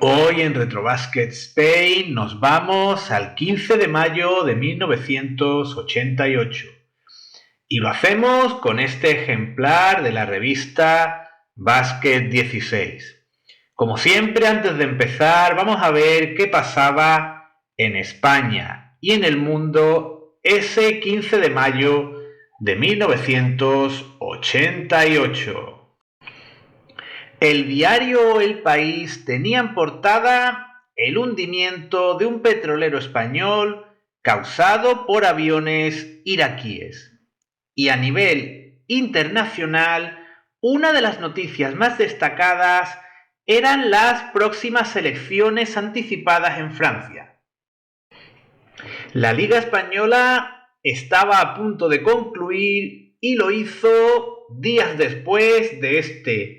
Hoy en Retrobasket Spain nos vamos al 15 de mayo de 1988 y lo hacemos con este ejemplar de la revista Basket 16. Como siempre, antes de empezar, vamos a ver qué pasaba en España y en el mundo ese 15 de mayo de 1988. El diario El País tenía en portada el hundimiento de un petrolero español causado por aviones iraquíes. Y a nivel internacional, una de las noticias más destacadas eran las próximas elecciones anticipadas en Francia. La Liga Española estaba a punto de concluir y lo hizo días después de este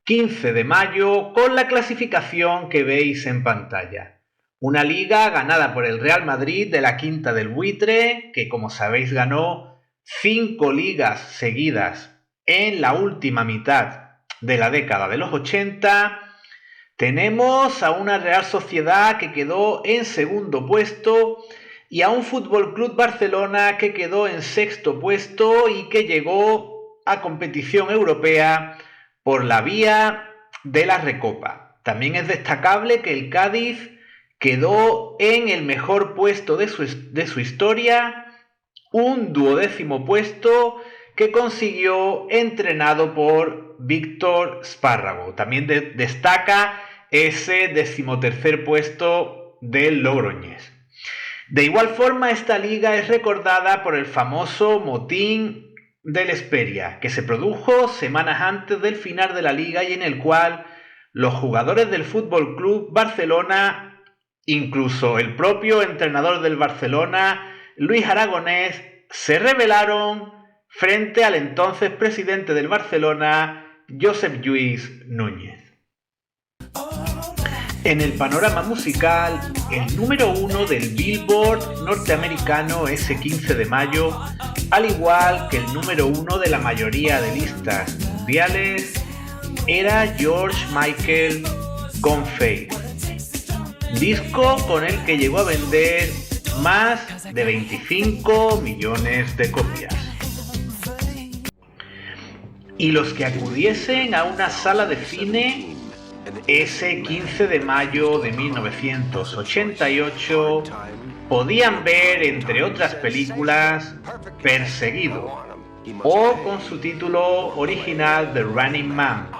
15 de mayo con la clasificación que veis en pantalla. Una liga ganada por el Real Madrid de la Quinta del Buitre, que como sabéis ganó 5 ligas seguidas en la última mitad de la década de los 80. Tenemos a una Real Sociedad que quedó en segundo puesto y a un Fútbol Club Barcelona que quedó en sexto puesto y que llegó a competición europea por la vía de la Recopa. También es destacable que el Cádiz quedó en el mejor puesto de su historia, un 12º puesto que consiguió entrenado por Víctor Spárrago. También destaca ese 13º puesto del Logroñés. De igual forma, esta liga es recordada por el famoso motín del Hesperia, que se produjo semanas antes del final de la liga y en el cual los jugadores del Fútbol Club Barcelona, incluso el propio entrenador del Barcelona, Luis Aragonés, se rebelaron frente al entonces presidente del Barcelona, Josep Lluís Núñez. En el panorama musical, el número 1 del Billboard norteamericano ese 15 de mayo, al igual que el número 1 de la mayoría de listas mundiales, era George Michael con Faith, disco con el que llegó a vender más de 25 millones de copias. Y los que acudiesen a una sala de cine ese 15 de mayo de 1988 podían ver, entre otras películas, Perseguido, o con su título original The Running Man,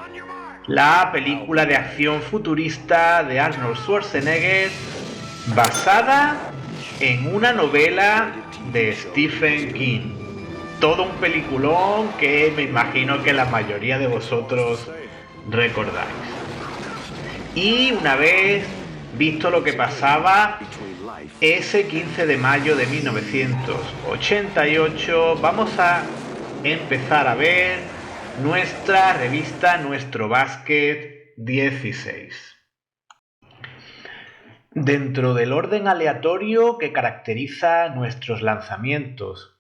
la película de acción futurista de Arnold Schwarzenegger basada en una novela de Stephen King. Todo un peliculón que me imagino que la mayoría de vosotros recordáis. Y una vez visto lo que pasaba ese 15 de mayo de 1988, vamos a empezar a ver nuestra revista Nuestro Básquet 16. Dentro del orden aleatorio que caracteriza nuestros lanzamientos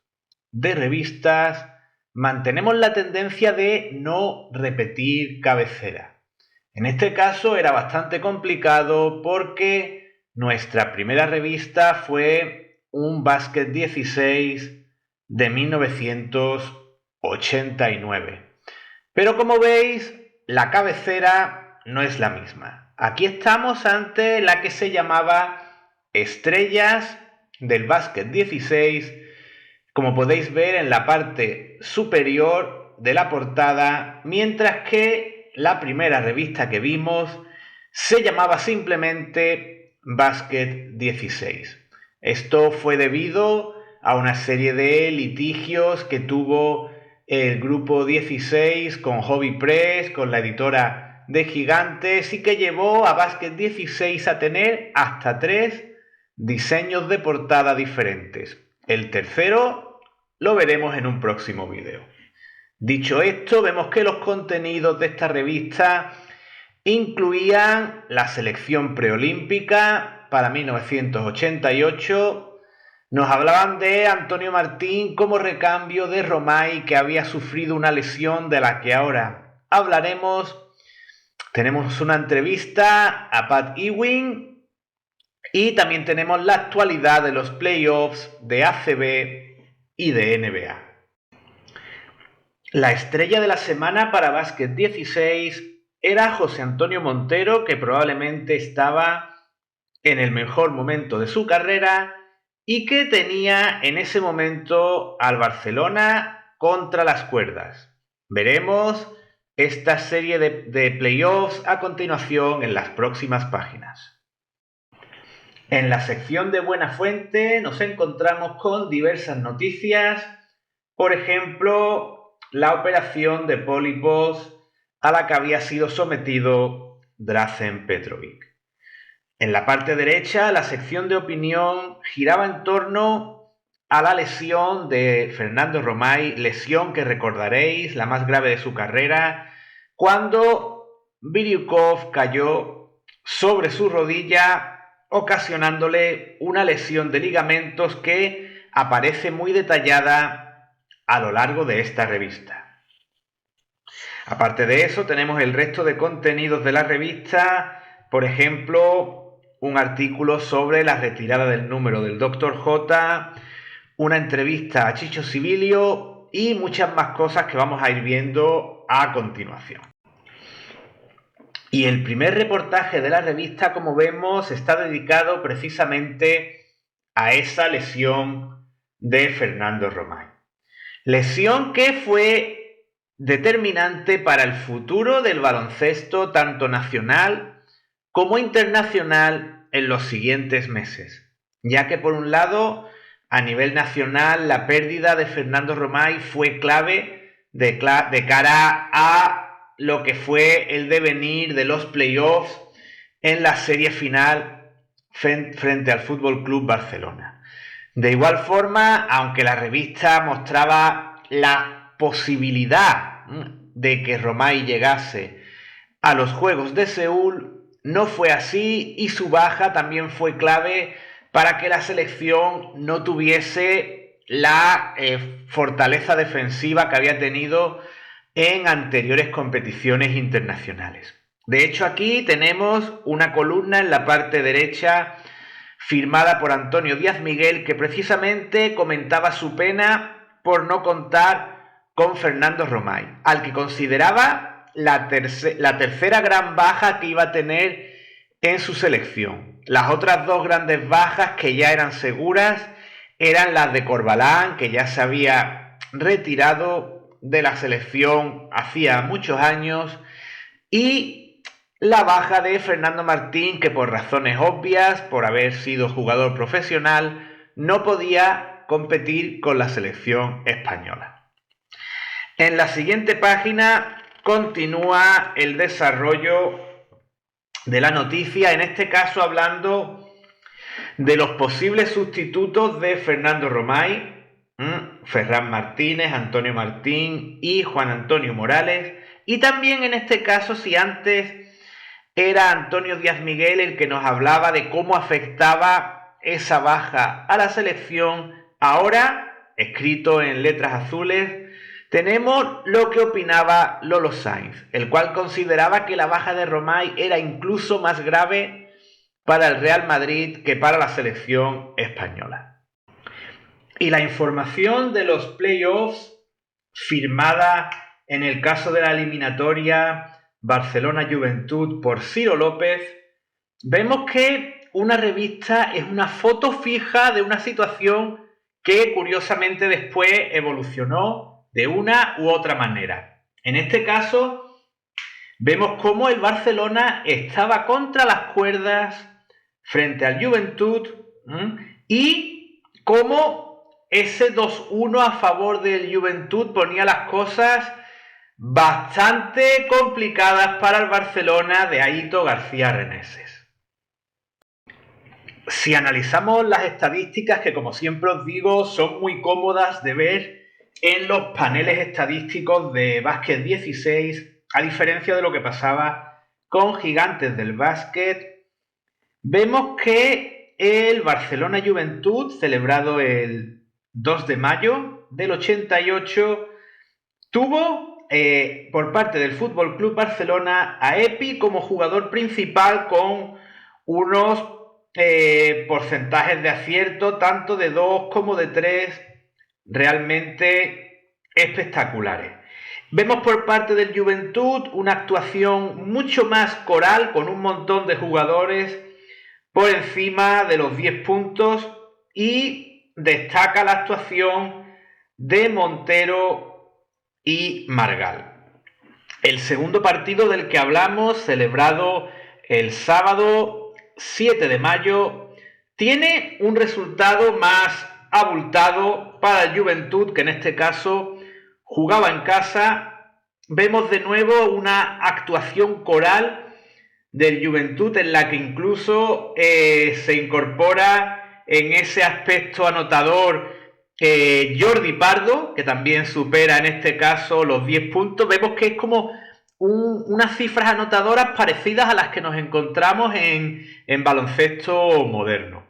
de revistas, mantenemos la tendencia de no repetir cabecera. En este caso era bastante complicado porque nuestra primera revista fue un Basket 16 de 1989. Pero como veis, la cabecera no es la misma. Aquí estamos ante la que se llamaba Estrellas del Basket 16, como podéis ver en la parte superior de la portada, mientras que la primera revista que vimos se llamaba simplemente Basket 16. Esto fue debido a una serie de litigios que tuvo el grupo 16 con Hobby Press, con la editora de Gigantes, y que llevó a Basket 16 a tener hasta 3 diseños de portada diferentes. El tercero lo veremos en un próximo vídeo. Dicho esto, vemos que los contenidos de esta revista incluían la selección preolímpica para 1988. Nos hablaban de Antonio Martín como recambio de Romay, que había sufrido una lesión de la que ahora hablaremos. Tenemos una entrevista a Pat Ewing y también tenemos la actualidad de los playoffs de ACB y de NBA. La estrella de la semana para Básquet 16 era José Antonio Montero, que probablemente estaba en el mejor momento de su carrera y que tenía en ese momento al Barcelona contra las cuerdas. Veremos esta serie de playoffs a continuación en las próximas páginas. En la sección de Buena Fuente nos encontramos con diversas noticias, por ejemplo, la operación de pólipos a la que había sido sometido Drazen Petrovic. En la parte derecha, la sección de opinión giraba en torno a la lesión de Fernando Romay, lesión que recordaréis, la más grave de su carrera, cuando Biriukov cayó sobre su rodilla, ocasionándole una lesión de ligamentos que aparece muy detallada a lo largo de esta revista. Aparte de eso, tenemos el resto de contenidos de la revista, por ejemplo, un artículo sobre la retirada del número del Dr. J, una entrevista a Chicho Sibilio y muchas más cosas que vamos a ir viendo a continuación. Y el primer reportaje de la revista, como vemos, está dedicado precisamente a esa lesión de Fernando Romay. Lesión que fue determinante para el futuro del baloncesto tanto nacional como internacional en los siguientes meses, ya que por un lado, a nivel nacional, la pérdida de Fernando Romay fue clave de cara a lo que fue el devenir de los playoffs en la serie final frente al Fútbol Club Barcelona. De igual forma, aunque la revista mostraba la posibilidad de que Romay llegase a los Juegos de Seúl, no fue así y su baja también fue clave para que la selección no tuviese la fortaleza defensiva que había tenido en anteriores competiciones internacionales. De hecho, aquí tenemos una columna en la parte derecha firmada por Antonio Díaz Miguel que precisamente comentaba su pena por no contar con Fernando Romay, al que consideraba la tercera gran baja que iba a tener en su selección. Las otras dos grandes bajas que ya eran seguras eran las de Corbalán, que ya se había retirado de la selección hacía muchos años, y la baja de Fernando Martín, que por razones obvias, por haber sido jugador profesional, no podía competir con la selección española. En la siguiente página continúa el desarrollo de la noticia, en este caso hablando de los posibles sustitutos de Fernando Romay, Ferran Martínez, Antonio Martín y Juan Antonio Morales. Y también en este caso, si antes era Antonio Díaz Miguel el que nos hablaba de cómo afectaba esa baja a la selección, ahora, escrito en letras azules, tenemos lo que opinaba Lolo Sainz, el cual consideraba que la baja de Romay era incluso más grave para el Real Madrid que para la selección española. Y la información de los playoffs firmada en el caso de la eliminatoria Barcelona-Juventud por Ciro López, vemos que una revista es una foto fija de una situación que curiosamente después evolucionó de una u otra manera. En este caso, vemos cómo el Barcelona estaba contra las cuerdas frente al Juventud y cómo ese 2-1 a favor del Juventud ponía las cosas bastante complicadas para el Barcelona de Aito García Reneses. Si analizamos las estadísticas, que como siempre os digo, son muy cómodas de ver en los paneles estadísticos de Básquet 16, a diferencia de lo que pasaba con Gigantes del Básquet, vemos que el Barcelona Juventud, celebrado el 2 de mayo del 88, tuvo por parte del Fútbol Club Barcelona a Epi como jugador principal con unos porcentajes de acierto tanto de 2 como de 3 realmente espectaculares. Vemos por parte del Juventud una actuación mucho más coral con un montón de jugadores por encima de los 10 puntos y destaca la actuación de Montero y Margal. El segundo partido del que hablamos, celebrado el sábado 7 de mayo, tiene un resultado más abultado para el Juventud, que en este caso jugaba en casa. Vemos de nuevo una actuación coral del Juventud en la que incluso se incorpora en ese aspecto anotador Jordi Pardo, que también supera en este caso los 10 puntos. Vemos que es como unas cifras anotadoras parecidas a las que nos encontramos en baloncesto moderno.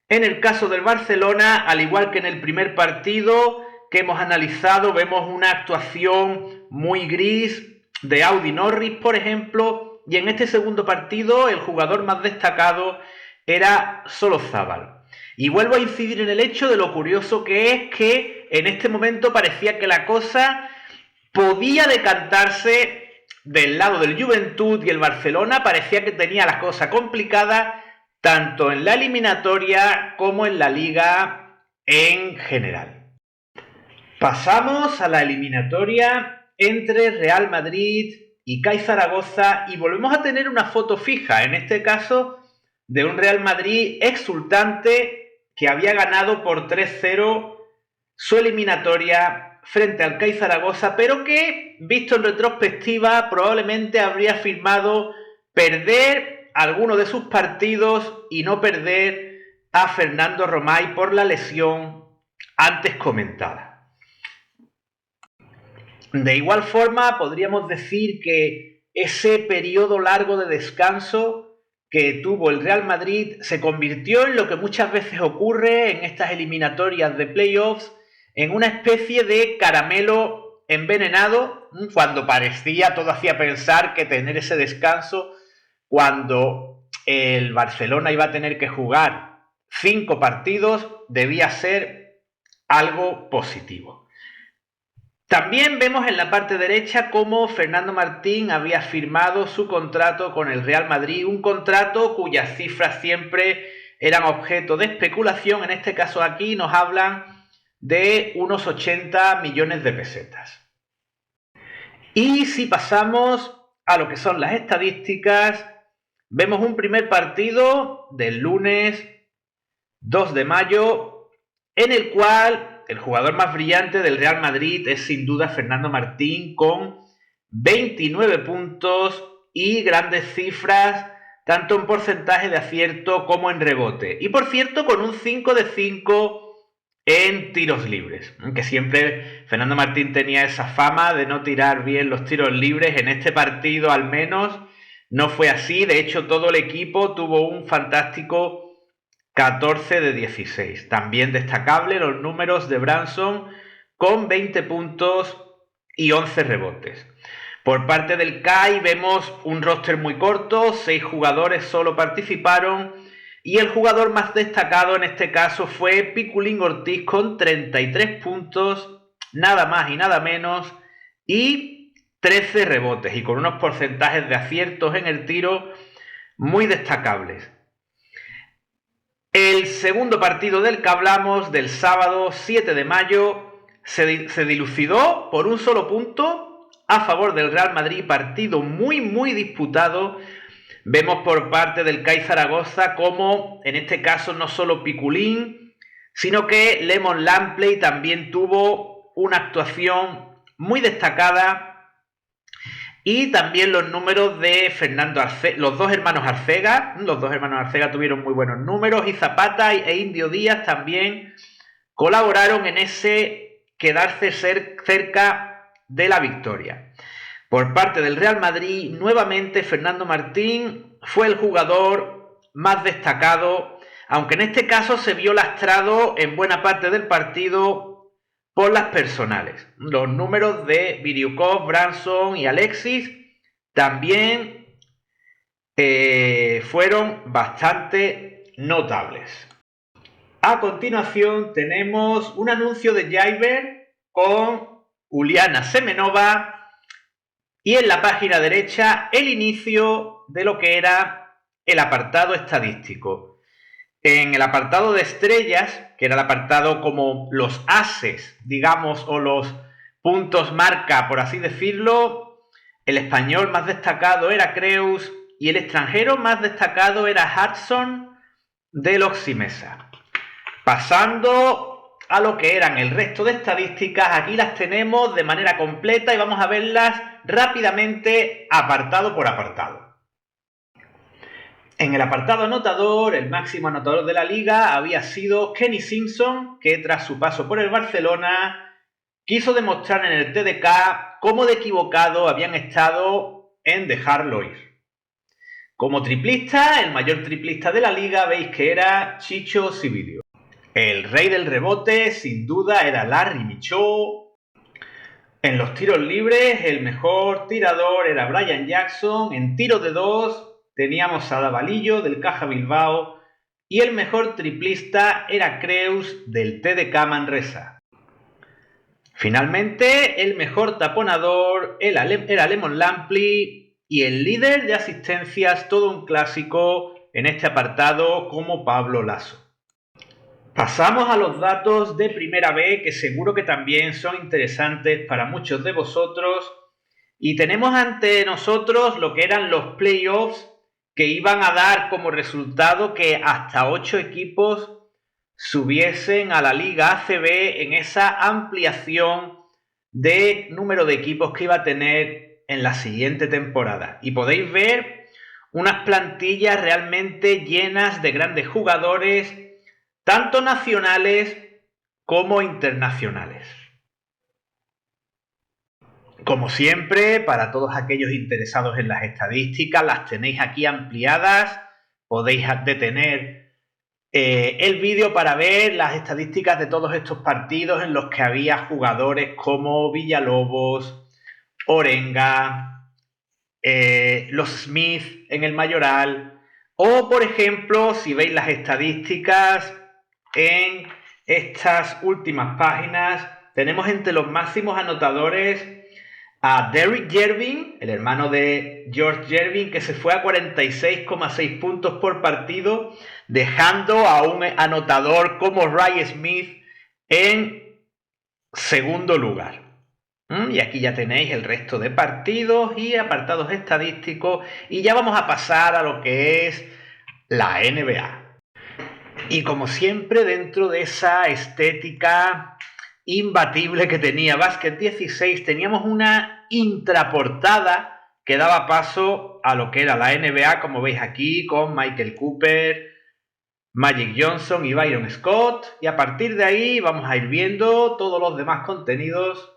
En el caso del Barcelona, al igual que en el primer partido que hemos analizado, vemos una actuación muy gris de Audi Norris, por ejemplo, y en este segundo partido el jugador más destacado era Solozábal. Y vuelvo a incidir en el hecho de lo curioso que es que en este momento parecía que la cosa podía decantarse del lado del Juventud y el Barcelona parecía que tenía la cosa complicada tanto en la eliminatoria como en la liga en general. Pasamos a la eliminatoria entre Real Madrid y CAI Zaragoza y volvemos a tener una foto fija, en este caso de un Real Madrid exultante que había ganado por 3-0 su eliminatoria frente al CAI Zaragoza, pero que, visto en retrospectiva, probablemente habría firmado perder alguno de sus partidos y no perder a Fernando Romay por la lesión antes comentada. De igual forma, podríamos decir que ese periodo largo de descanso que tuvo el Real Madrid se convirtió en lo que muchas veces ocurre en estas eliminatorias de playoffs, en una especie de caramelo envenenado, cuando parecía, todo hacía pensar que tener ese descanso, cuando el Barcelona iba a tener que jugar 5 partidos, debía ser algo positivo. También vemos en la parte derecha cómo Fernando Martín había firmado su contrato con el Real Madrid, un contrato cuyas cifras siempre eran objeto de especulación. En este caso aquí nos hablan de unos 80 millones de pesetas. Y si pasamos a lo que son las estadísticas, vemos un primer partido del lunes 2 de mayo en el cual el jugador más brillante del Real Madrid es sin duda Fernando Martín, con 29 puntos y grandes cifras tanto en porcentaje de acierto como en rebote. Y por cierto, con un 5 de 5 en tiros libres, que siempre Fernando Martín tenía esa fama de no tirar bien los tiros libres. En este partido al menos no fue así. De hecho, todo el equipo tuvo un fantástico 14 de 16. También destacable los números de Branson con 20 puntos y 11 rebotes. Por parte del CAI vemos un roster muy corto, 6 jugadores solo participaron y el jugador más destacado en este caso fue Piculín Ortiz con 33 puntos, nada más y nada menos, y 13 rebotes y con unos porcentajes de aciertos en el tiro muy destacables. El segundo partido del que hablamos, del sábado 7 de mayo, se dilucidó por un solo punto a favor del Real Madrid, partido muy disputado. Vemos por parte del CAI Zaragoza como, en este caso, no solo Piculín, sino que Lemon Lampley también tuvo una actuación muy destacada. Y también los números de Fernando Arcega, los dos hermanos Arcega tuvieron muy buenos números y Zapata e Indio Díaz también colaboraron en ese quedarse cerca de la victoria. Por parte del Real Madrid, nuevamente Fernando Martín fue el jugador más destacado, aunque en este caso se vio lastrado en buena parte del partido por las personales. Los números de Biriukov, Branson y Alexis también fueron bastante notables. A continuación tenemos un anuncio de Jaiber con Uliana Semenova y en la página derecha el inicio de lo que era el apartado estadístico. En el apartado de estrellas, que era el apartado como los ases, digamos, o los puntos marca, por así decirlo, el español más destacado era Creus y el extranjero más destacado era Hudson del Oximesa. Pasando a lo que eran el resto de estadísticas, aquí las tenemos de manera completa y vamos a verlas rápidamente apartado por apartado. En el apartado anotador, el máximo anotador de la liga había sido Kenny Simpson, que tras su paso por el Barcelona quiso demostrar en el TDK cómo de equivocado habían estado en dejarlo ir. Como triplista, el mayor triplista de la liga, veis que era Chicho Sibilio. El rey del rebote, sin duda, era Larry Michaud. En los tiros libres, el mejor tirador era Brian Jackson. En tiros de dos, teníamos a Davalillo del Caja Bilbao. Y el mejor triplista era Creus del TDK Manresa. Finalmente, el mejor taponador era Lemon Lampley. Y el líder de asistencias, todo un clásico en este apartado, como Pablo Lasso. Pasamos a los datos de primera B, que seguro que también son interesantes para muchos de vosotros. Y tenemos ante nosotros lo que eran los playoffs, que iban a dar como resultado que hasta 8 equipos subiesen a la Liga ACB en esa ampliación de número de equipos que iba a tener en la siguiente temporada. Y podéis ver unas plantillas realmente llenas de grandes jugadores, tanto nacionales como internacionales. Como siempre, para todos aquellos interesados en las estadísticas, las tenéis aquí ampliadas. Podéis detener el vídeo para ver las estadísticas de todos estos partidos en los que había jugadores como Villalobos, Orenga, los Smith en el Mayoral, o por ejemplo, si veis las estadísticas en estas últimas páginas, tenemos entre los máximos anotadores a Derrick Jervin, el hermano de George Jervin, que se fue a 46,6 puntos por partido, dejando a un anotador como Ray Smith en segundo lugar. Y aquí ya tenéis el resto de partidos y apartados estadísticos, y ya vamos a pasar a lo que es la NBA. Y como siempre, dentro de esa estética imbatible que tenía Basket 16, teníamos una intraportada que daba paso a lo que era la NBA, como veis aquí, con Michael Cooper, Magic Johnson y Byron Scott. Y a partir de ahí vamos a ir viendo todos los demás contenidos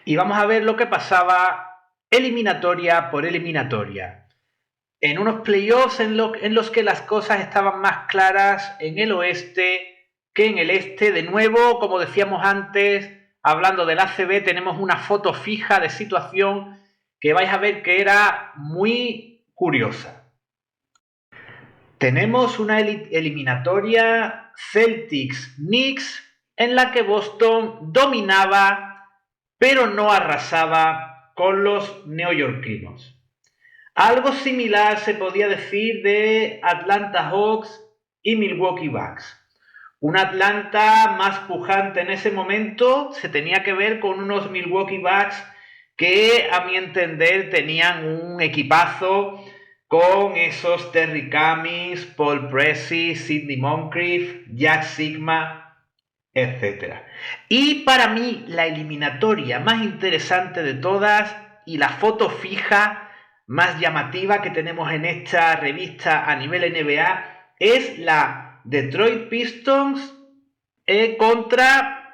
y vamos a ver lo que pasaba eliminatoria por eliminatoria. En unos playoffs en los que las cosas estaban más claras en el oeste que en el este. De nuevo, como decíamos antes, hablando del ACB, tenemos una foto fija de situación que vais a ver que era muy curiosa. Tenemos una eliminatoria Celtics-Knicks en la que Boston dominaba, pero no arrasaba con los neoyorquinos. Algo similar se podía decir de Atlanta Hawks y Milwaukee Bucks. Un Atlanta más pujante en ese momento se tenía que ver con unos Milwaukee Bucks que, a mi entender, tenían un equipazo con esos Terry Cummings, Paul Pressey, Sidney Moncrief, Jack Sigma, etc. Y para mí la eliminatoria más interesante de todas y la foto fija más llamativa que tenemos en esta revista a nivel NBA es la Detroit Pistons contra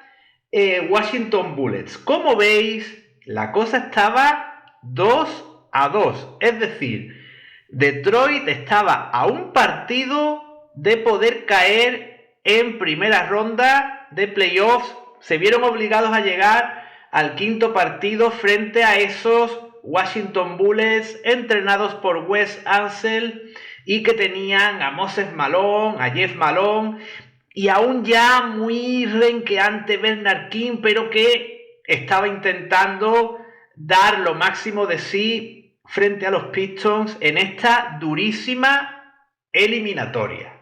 Washington Bullets. Como veis, la cosa estaba 2-2, es decir, Detroit estaba a un partido de poder caer en primera ronda de playoffs se vieron obligados a llegar al quinto partido frente a esos Washington Bullets entrenados por Wes Unseld y que tenían a Moses Malone, a Jeff Malone y a un ya muy renqueante Bernard King, pero que estaba intentando dar lo máximo de sí frente a los Pistons en esta durísima eliminatoria.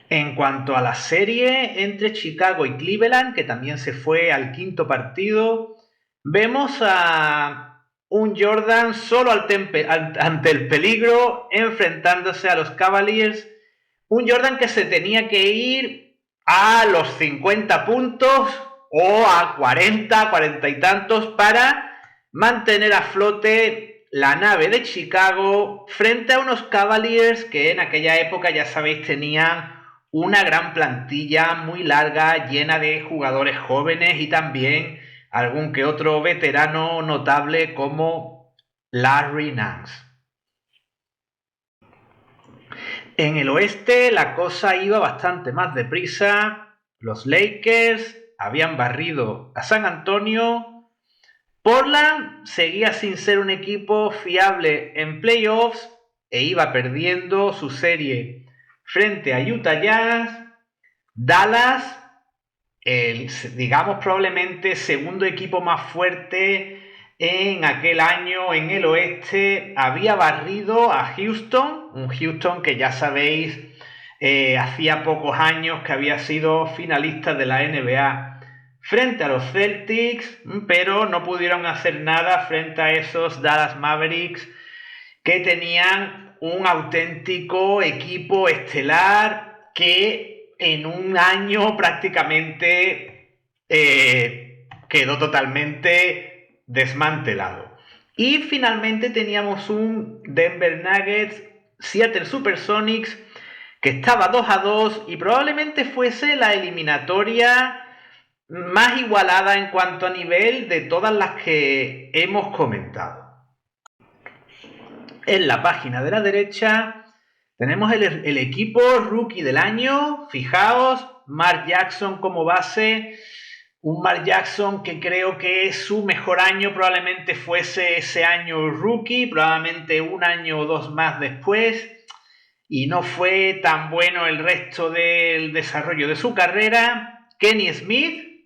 En cuanto a la serie entre Chicago y Cleveland, que también se fue al quinto partido, vemos a un Jordan solo ante el peligro enfrentándose a los Cavaliers. Un Jordan que se tenía que ir a los 50 puntos o a 40 y tantos para mantener a flote la nave de Chicago frente a unos Cavaliers que en aquella época, ya sabéis, tenían una gran plantilla muy larga, llena de jugadores jóvenes y también algún que otro veterano notable como Larry Nance. En el oeste la cosa iba bastante más deprisa. Los Lakers habían barrido a San Antonio. Portland seguía sin ser un equipo fiable en playoffs e iba perdiendo su serie frente a Utah Jazz. Dallas, digamos probablemente segundo equipo más fuerte en aquel año en el oeste, había barrido a Houston, un Houston que ya sabéis hacía pocos años que había sido finalista de la NBA frente a los Celtics, pero no pudieron hacer nada frente a esos Dallas Mavericks que tenían un auténtico equipo estelar que en un año prácticamente quedó totalmente desmantelado. Y finalmente teníamos un Denver Nuggets Seattle Supersonics que estaba 2-2 y probablemente fuese la eliminatoria más igualada en cuanto a nivel de todas las que hemos comentado. En la página de la derecha tenemos el equipo rookie del año. Fijaos, Mark Jackson como base. Un Mark Jackson que creo que su mejor año probablemente fuese ese año rookie, probablemente un año o dos más después, y no fue tan bueno el resto del desarrollo de su carrera. Kenny Smith,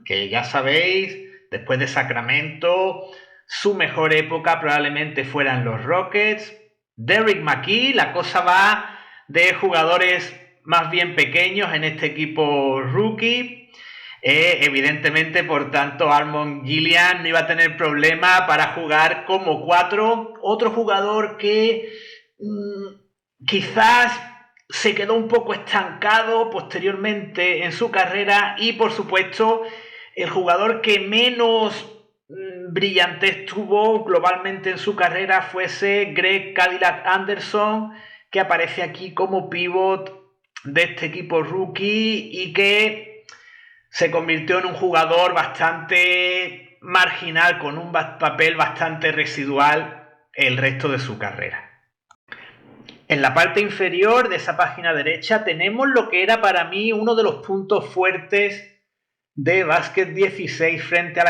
que ya sabéis, después de Sacramento, su mejor época probablemente fueran los Rockets. Derrick McKee, la cosa va de jugadores más bien pequeños en este equipo rookie. Evidentemente, por tanto, Armon Gillian no iba a tener problema para jugar como 4. Otro jugador que quizás se quedó un poco estancado posteriormente en su carrera y, por supuesto, el jugador que menos brillantez tuvo globalmente en su carrera fuese Greg Cadillac Anderson, que aparece aquí como pívot de este equipo rookie y que se convirtió en un jugador bastante marginal, con un papel bastante residual el resto de su carrera. En la parte inferior de esa página derecha tenemos lo que era para mí uno de los puntos fuertes de Básquet 16 frente a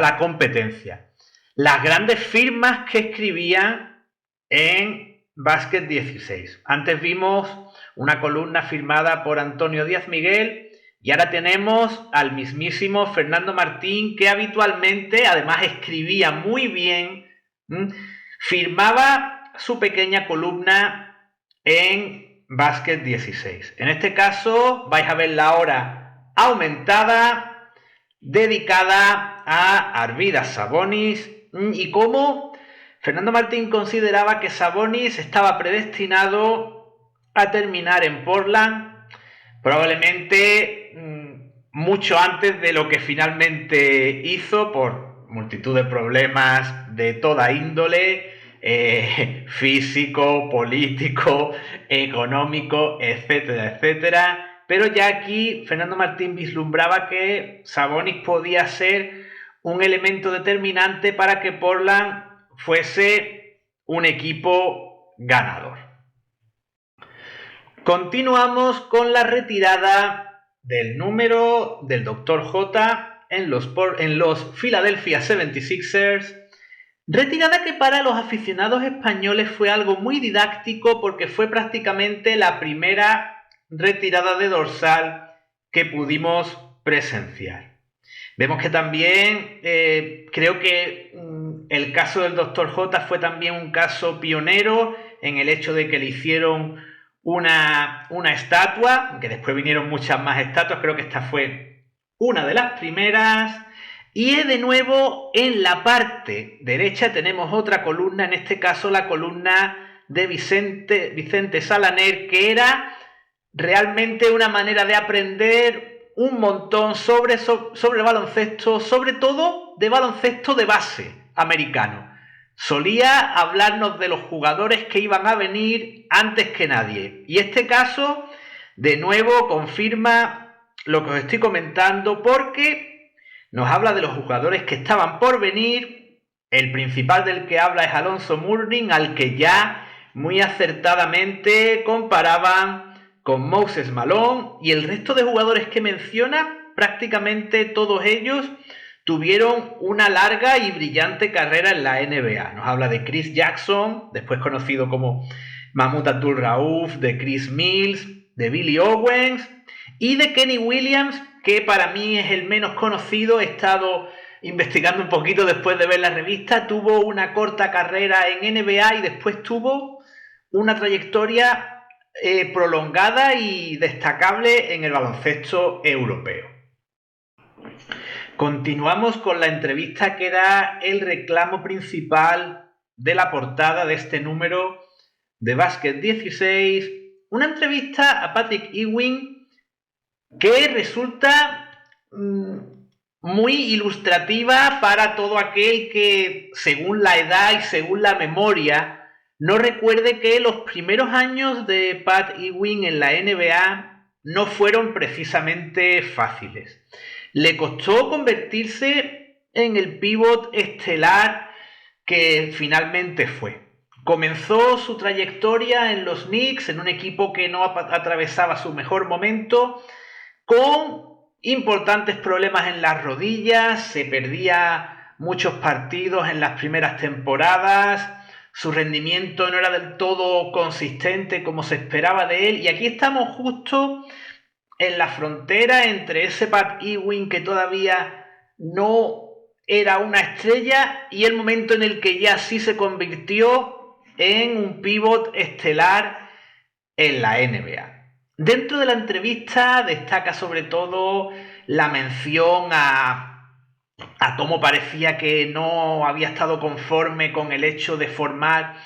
la competencia. Las grandes firmas que escribían en Básquet 16. Antes vimos una columna firmada por Antonio Díaz Miguel. Y ahora tenemos al mismísimo Fernando Martín, que habitualmente, además escribía muy bien, firmaba su pequeña columna en Básquet 16. En este caso vais a ver la hora aumentada dedicada a Arvydas Sabonis y cómo Fernando Martín consideraba que Sabonis estaba predestinado a terminar en Portland probablemente mucho antes de lo que finalmente hizo por multitud de problemas de toda índole, físico, político, económico, etcétera, etcétera. Pero ya aquí Fernando Martín vislumbraba que Sabonis podía ser un elemento determinante para que Portland fuese un equipo ganador. Continuamos con la retirada del número del Dr. J en los Philadelphia 76ers. Retirada que para los aficionados españoles fue algo muy didáctico porque fue prácticamente la primera retirada de dorsal que pudimos presenciar. Vemos que también creo que el caso del Dr. J fue también un caso pionero en el hecho de que le hicieron una estatua, aunque después vinieron muchas más estatuas, creo que esta fue una de las primeras. Y de nuevo en la parte derecha tenemos otra columna, en este caso la columna de Vicente Salaner, que era realmente una manera de aprender un montón sobre baloncesto, sobre todo de baloncesto de base americano. Solía hablarnos de los jugadores que iban a venir antes que nadie. Y este caso, de nuevo, confirma lo que os estoy comentando porque nos habla de los jugadores que estaban por venir. El principal del que habla es Alonzo Mourning, al que ya muy acertadamente comparaban con Moses Malone, y el resto de jugadores que menciona, prácticamente todos ellos tuvieron una larga y brillante carrera en la NBA. Nos habla de Chris Jackson, después conocido como Mahmoud Abdul-Rauf, de Chris Mills, de Billy Owens y de Kenny Williams, que para mí es el menos conocido. He estado investigando un poquito después de ver la revista. Tuvo una corta carrera en NBA y después tuvo una trayectoria prolongada y destacable en el baloncesto europeo. Continuamos con la entrevista que era el reclamo principal de la portada de este número de Basket 16. Una entrevista a Patrick Ewing que resulta muy ilustrativa para todo aquel que, según la edad y según la memoria, no recuerde que los primeros años de Pat Ewing en la NBA no fueron precisamente fáciles. Le costó convertirse en el pívot estelar que finalmente fue. Comenzó su trayectoria en los Knicks, en un equipo que no atravesaba su mejor momento, con importantes problemas en las rodillas, se perdía muchos partidos en las primeras temporadas, su rendimiento no era del todo consistente como se esperaba de él, y aquí estamos justo en la frontera entre ese Pat Ewing que todavía no era una estrella y el momento en el que ya sí se convirtió en un pívot estelar en la NBA. Dentro de la entrevista destaca sobre todo la mención a cómo parecía que no había estado conforme con el hecho de formar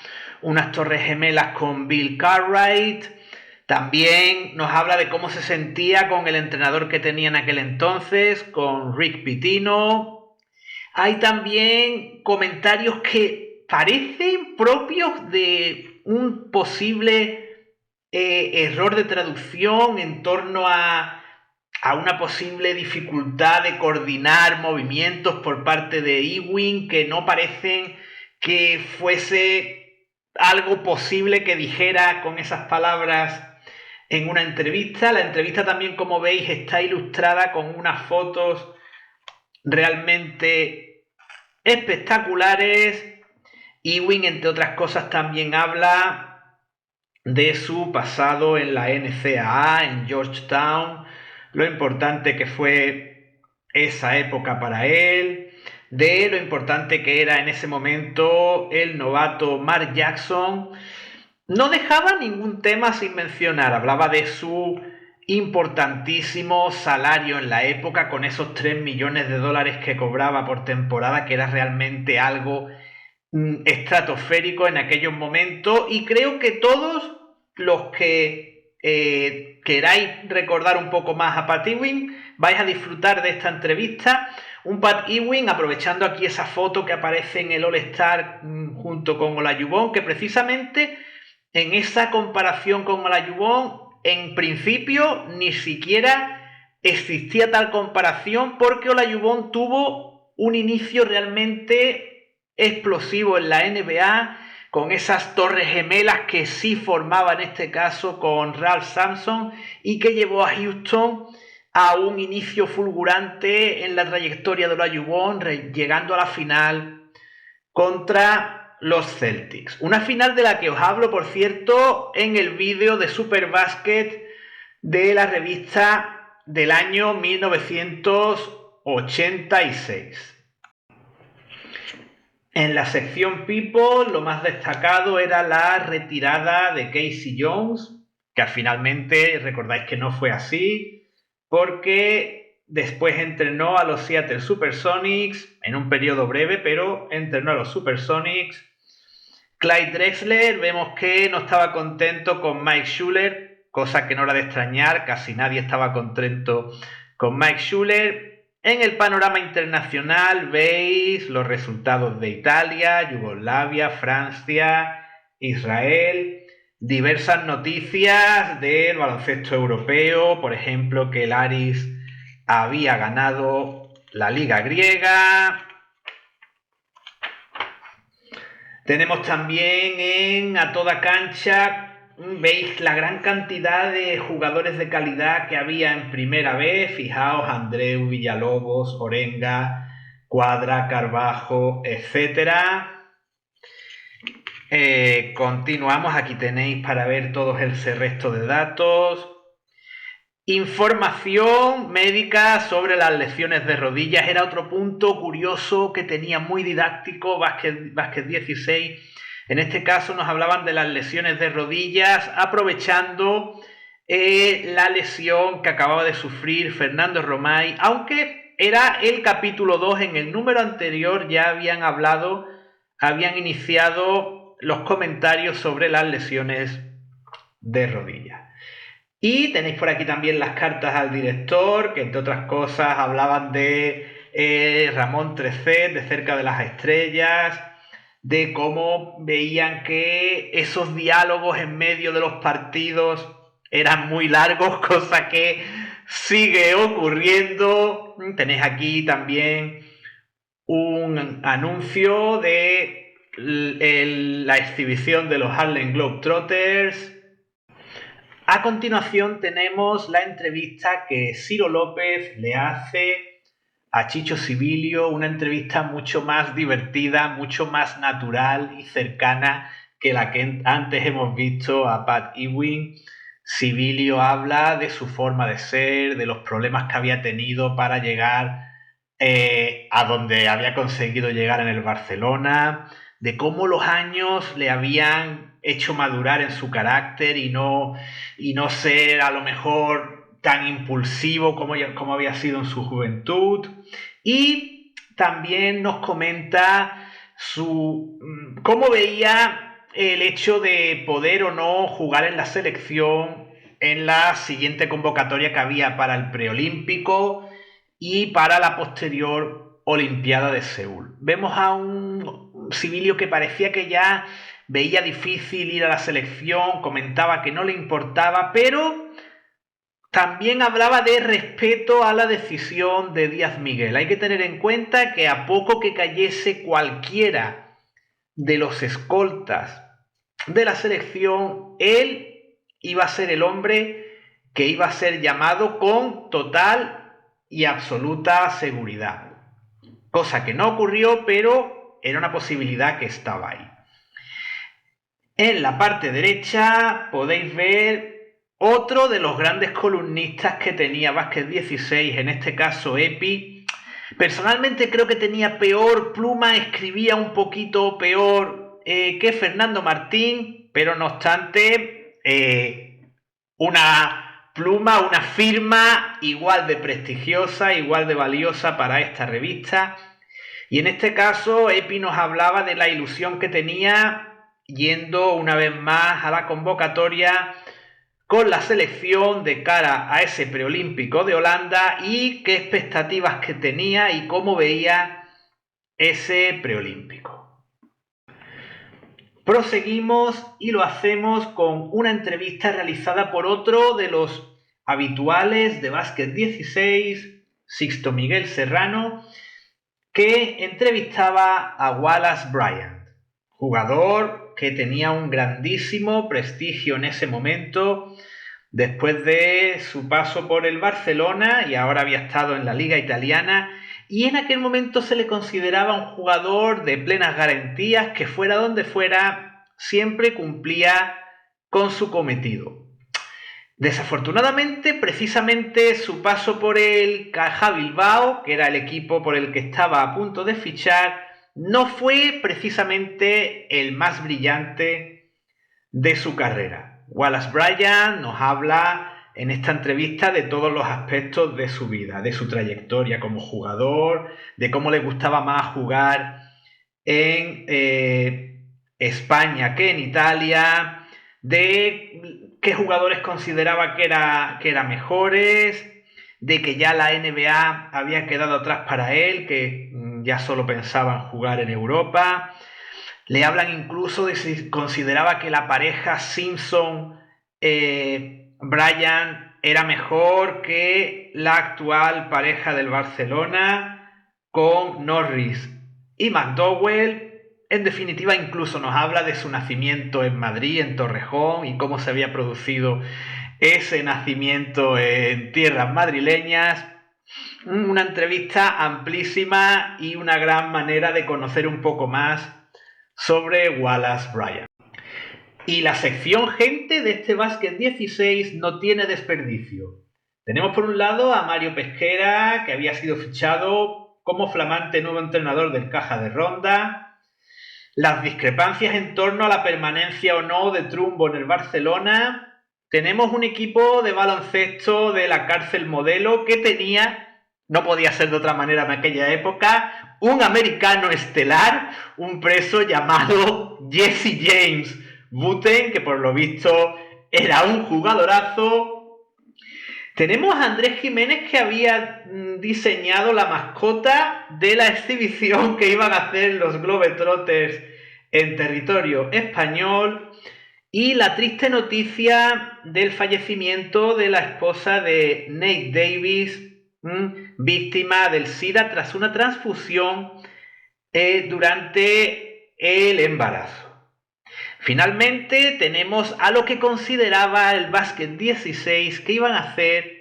unas torres gemelas con Bill Cartwright. También nos habla de cómo se sentía con el entrenador que tenía en aquel entonces, con Rick Pitino. Hay también comentarios que parecen propios de un posible error de traducción en torno a una posible dificultad de coordinar movimientos por parte de Ewing, que no parecen que fuese algo posible que dijera con esas palabras en una entrevista. La entrevista también, como veis, está ilustrada con unas fotos realmente espectaculares. Ewing, entre otras cosas, también habla de su pasado en la NCAA, en Georgetown, lo importante que fue esa época para él, de lo importante que era en ese momento el novato Mark Jackson. No dejaba ningún tema sin mencionar, hablaba de su importantísimo salario en la época, con esos 3 millones de dólares que cobraba por temporada, que era realmente algo estratosférico en aquellos momentos, y creo que todos los que queráis recordar un poco más a Pat Ewing vais a disfrutar de esta entrevista. Un Pat Ewing, aprovechando aquí esa foto que aparece en el All-Star junto con Olajuwon, que precisamente en esa comparación con Olajuwon, en principio ni siquiera existía tal comparación, porque Olajuwon tuvo un inicio realmente explosivo en la NBA, con esas torres gemelas que sí formaba en este caso con Ralph Sampson y que llevó a Houston a un inicio fulgurante en la trayectoria de los Ayubón, llegando a la final contra los Celtics. Una final de la que os hablo, por cierto, en el vídeo de Superbasket de la revista del año 1986. En la sección People, lo más destacado era la retirada de Casey Jones, que finalmente recordáis que no fue así, porque después entrenó a los Seattle Supersonics en un periodo breve, pero entrenó a los Supersonics. Clyde Drexler, vemos que no estaba contento con Mike Schuller, cosa que no era de extrañar, casi nadie estaba contento con Mike Schuller. En el panorama internacional veis los resultados de Italia, Yugoslavia, Francia, Israel, diversas noticias del baloncesto europeo, por ejemplo que el Aris había ganado la Liga griega. Tenemos también en A Toda Cancha, veis la gran cantidad de jugadores de calidad que había en primera vez. Fijaos, Andreu, Villalobos, Orenga, Cuadra, Carbajo, etcétera. Continuamos, aquí tenéis para ver todo el resto de datos. Información médica sobre las lesiones de rodillas era otro punto curioso que tenía muy didáctico Básquet 16. En este caso nos hablaban de las lesiones de rodillas, aprovechando la lesión que acababa de sufrir Fernando Romay, aunque era el capítulo 2, en el número anterior ya habían iniciado los comentarios sobre las lesiones de rodillas. Y tenéis por aquí también las cartas al director, que entre otras cosas hablaban de Ramón Trecet, de Cerca de las Estrellas, de cómo veían que esos diálogos en medio de los partidos eran muy largos, cosa que sigue ocurriendo. Tenéis aquí también un anuncio de la exhibición de los Harlem Globetrotters. A continuación tenemos la entrevista que Ciro López le hace a Chicho Sibilio, una entrevista mucho más divertida, mucho más natural y cercana que la que antes hemos visto a Pat Ewing. Sibilio habla de su forma de ser, de los problemas que había tenido para llegar a donde había conseguido llegar en el Barcelona, de cómo los años le habían hecho madurar en su carácter y no ser a lo mejor tan impulsivo como había sido en su juventud. Y también nos comenta cómo veía el hecho de poder o no jugar en la selección en la siguiente convocatoria que había para el preolímpico y para la posterior Olimpiada de Seúl. Vemos a un Sibilio que parecía que ya veía difícil ir a la selección, comentaba que no le importaba, pero también hablaba de respeto a la decisión de Díaz Miguel. Hay que tener en cuenta que a poco que cayese cualquiera de los escoltas de la selección, él iba a ser el hombre que iba a ser llamado con total y absoluta seguridad. Cosa que no ocurrió, pero era una posibilidad que estaba ahí. En la parte derecha podéis ver otro de los grandes columnistas que tenía Básquet 16, en este caso Epi. Personalmente creo que tenía peor pluma, escribía un poquito peor que Fernando Martín, pero no obstante, una pluma, una firma igual de prestigiosa, igual de valiosa para esta revista. Y en este caso Epi nos hablaba de la ilusión que tenía yendo una vez más a la convocatoria con la selección de cara a ese preolímpico de Holanda y qué expectativas que tenía y cómo veía ese preolímpico. Proseguimos y lo hacemos con una entrevista realizada por otro de los habituales de Básquet 16, Sixto Miguel Serrano, que entrevistaba a Wallace Bryant, jugador que tenía un grandísimo prestigio en ese momento, después de su paso por el Barcelona y ahora había estado en la Liga Italiana, y en aquel momento se le consideraba un jugador de plenas garantías que fuera donde fuera siempre cumplía con su cometido. Desafortunadamente, precisamente su paso por el Caja Bilbao, que era el equipo por el que estaba a punto de fichar, no fue precisamente el más brillante de su carrera. Wallace Bryan nos habla en esta entrevista de todos los aspectos de su vida, de su trayectoria como jugador, de cómo le gustaba más jugar en España que en Italia, de qué jugadores consideraba que era mejores, de que ya la NBA había quedado atrás para él, que ya solo pensaba en jugar en Europa. Le hablan incluso de si consideraba que la pareja Simpson-Bryan era mejor que la actual pareja del Barcelona con Norris y McDowell. En definitiva, incluso nos habla de su nacimiento en Madrid, en Torrejón, y cómo se había producido ese nacimiento en tierras madrileñas. Una entrevista amplísima y una gran manera de conocer un poco más sobre Wallace Bryan. Y la sección gente de este Básquet 16 no tiene desperdicio. Tenemos por un lado a Mario Pesquera, que había sido fichado como flamante nuevo entrenador del Caja de Ronda, las discrepancias en torno a la permanencia o no de Trumbo en el Barcelona. Tenemos un equipo de baloncesto de la cárcel modelo que tenía, no podía ser de otra manera en aquella época, un americano estelar, un preso llamado Jesse James Button, que por lo visto era un jugadorazo. Tenemos a Andrés Jiménez, que había diseñado la mascota de la exhibición que iban a hacer los Globetrotters en territorio español, y la triste noticia del fallecimiento de la esposa de Nate Davis, víctima del SIDA tras una transfusión durante el embarazo. Finalmente tenemos a lo que consideraba el Básquet 16 que iban a hacer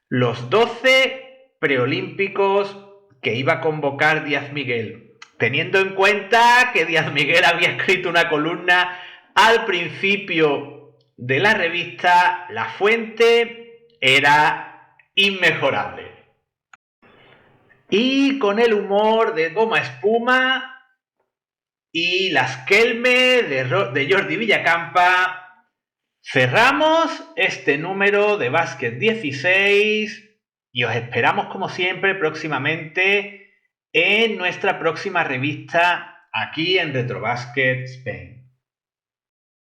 los 12 preolímpicos que iba a convocar Díaz Miguel, teniendo en cuenta que Díaz Miguel había escrito una columna al principio de la revista. La fuente era inmejorable. Y con el humor de Goma Espuma y las Kelme de Jordi Villacampa, cerramos este número de Básquet 16 y os esperamos como siempre próximamente en nuestra próxima revista aquí en Retrobasket Spain.